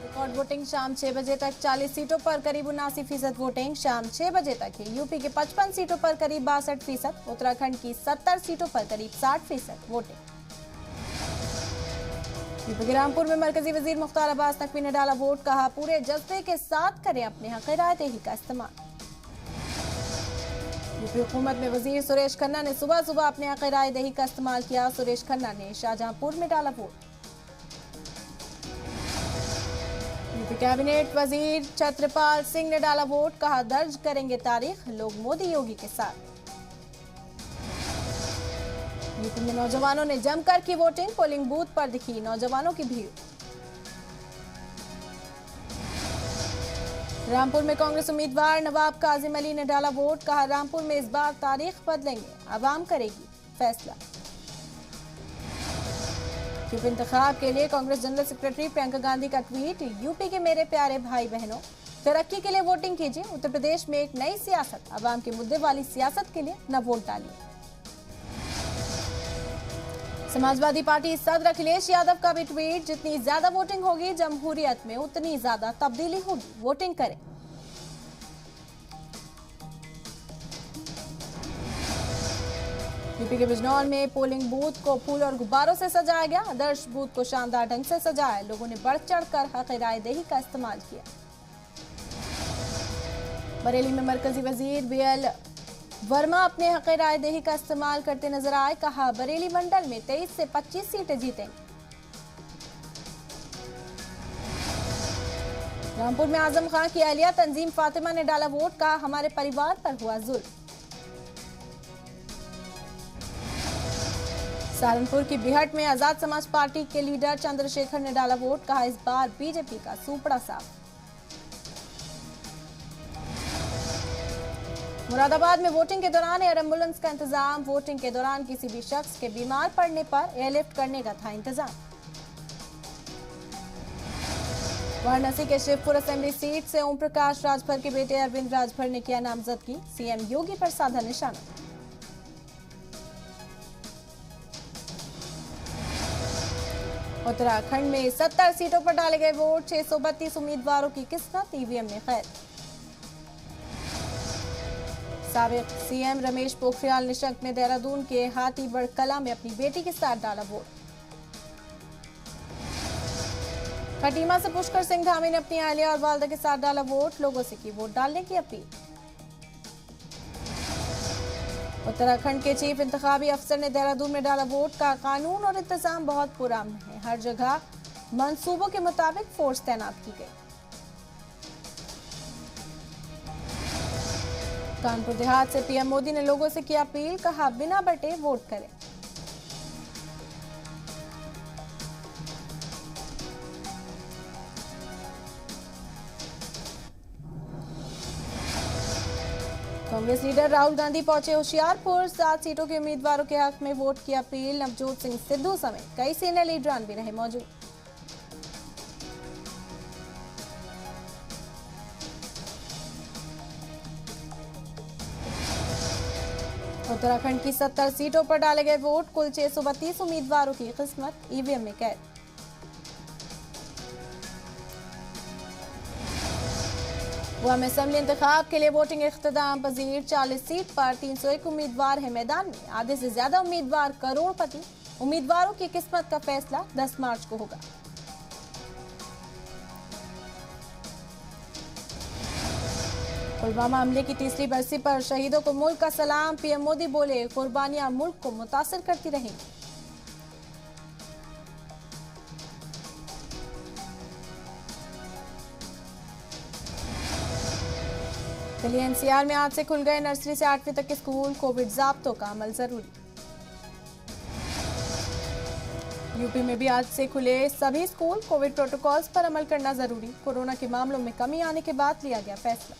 Record voting शाम 6 बजे तक 40 सीटों पर करीब 79% वोटिंग। शाम 6 बजे तक ही यूपी के 55 सीटों पर करीब 62%, उत्तराखंड की 70 सीटों पर करीब 60% वोटिंग। यूपी के रामपुर में मरकजी वजीर मुख्तार अब्बास नकवी ने डाला वोट, कहा पूरे जज्बे के साथ करें अपने हक रायदही का इस्तेमाल। यूपी हुकूमत में वजीर सुरेश खन्ना ने सुबह सुबह अपने हक रायदही का इस्तेमाल किया। सुरेश खन्ना ने शाहजहांपुर में डाला वोट। यूपी कैबिनेट वजीर छत्रपाल सिंह ने डाला वोट, कहा दर्ज करेंगे तारीख लोग मोदी योगी के साथ। यूपी में नौजवानों ने जमकर की वोटिंग, पोलिंग बूथ पर दिखी नौजवानों की भीड़। रामपुर में कांग्रेस उम्मीदवार नवाब काजिम अली ने डाला वोट, कहा रामपुर में इस बार तारीख बदलेंगे, अवाम करेगी फैसला। यूपी इंतखाब के लिए कांग्रेस जनरल सेक्रेटरी प्रियंका गांधी का ट्वीट, यूपी के मेरे प्यारे भाई बहनों, तरक्की के लिए वोटिंग कीजिए। उत्तर प्रदेश में एक नई सियासत, अवाम के मुद्दे वाली सियासत के लिए न वोट डालिए। समाजवादी पार्टी सदर अखिलेश यादव का भी ट्वीट, जितनी ज्यादा वोटिंग होगी जमहूरियत में उतनी ज्यादा तब्दीली होगी, वोटिंग करें। यूपी के बिजनौर में पोलिंग बूथ को फूल और गुब्बारों से सजाया गया। आदर्श बूथ को शानदार ढंग से सजाया, लोगों ने बढ़ चढ़कर हक रायदही का इस्तेमाल किया। बरेली में मरकजी वजीर बीएल वर्मा अपने हक रायदही का इस्तेमाल करते नजर आए, कहा बरेली मंडल में 23 से 25 सीटें जीतेंगे। रामपुर में आजम खान की अहलिया तंजीम फातिमा ने डाला वोट, कहा हमारे परिवार पर हुआ जुल्म। सहारनपुर की बिहट में आजाद समाज पार्टी के लीडर चंद्रशेखर ने डाला वोट, कहा इस बार बीजेपी का सूपड़ा साफ। मुरादाबाद में वोटिंग के दौरान एयर एम्बुलेंस का इंतजाम, वोटिंग के दौरान किसी भी शख्स के बीमार पड़ने पर एयरलिफ्ट करने का था इंतजाम। वाराणसी के शिवपुर असेंबली सीट से ओम प्रकाश राजभर के बेटे अरविंद राजभर ने किया नामजदगी, सीएम योगी पर साधा निशाना। उत्तराखंड में 70 सीटों पर डाले गए वोट, 632 उम्मीदवारों की किस्मत ईवीएम में कैद। साबिक सीएम रमेश पोखरियाल निशंक ने देहरादून के हाथीबड़ कला में अपनी बेटी के साथ डाला वोट। खटीमा से पुष्कर सिंह धामी ने अपनी अहलिया और वालदा के साथ डाला वोट, लोगों से की वोट डालने की अपील। उत्तराखंड के चीफ इंतखाबी अफसर ने देहरादून में डाला वोट, का कानून और इंतजाम बहुत पुरान है, हर जगह मंसूबों के मुताबिक फोर्स तैनात की गई। कानपुर देहात से पीएम मोदी ने लोगों से की अपील, कहा बिना बटे वोट करें। कांग्रेस लीडर राहुल गांधी पहुंचे होशियारपुर, 7 सीटों के उम्मीदवारों के हक में वोट की अपील। नवजोत सिंह सिद्धू समेत कई सीनियर लीडरान भी रहे मौजूद। उत्तराखंड की 70 सीटों पर डाले गए वोट, कुल 632 उम्मीदवारों की किस्मत ईवीएम में कैद। गोवा में असेंबली इंतखाब के लिए वोटिंग इख्तिताम पजीर, 40 सीट पर 301 उम्मीदवार है मैदान में, आधे से ज्यादा उम्मीदवार करोड़पति। उम्मीदवारों की किस्मत का फैसला 10 मार्च को होगा। पुलवामा हमले की तीसरी बरसी पर शहीदों को मुल्क का सलाम, पीएम मोदी बोले कुर्बानियां मुल्क को मुतासिर करती रहेंगी। दिल्ली एनसीआर में आज से खुल गए नर्सरी से 8वीं तक के स्कूल, कोविड ज़ाब्तों का अमल जरूरी। यूपी में भी आज से खुले सभी स्कूल, कोविड प्रोटोकॉल्स पर अमल करना जरूरी। कोरोना के मामलों में कमी आने के बाद लिया गया फैसला।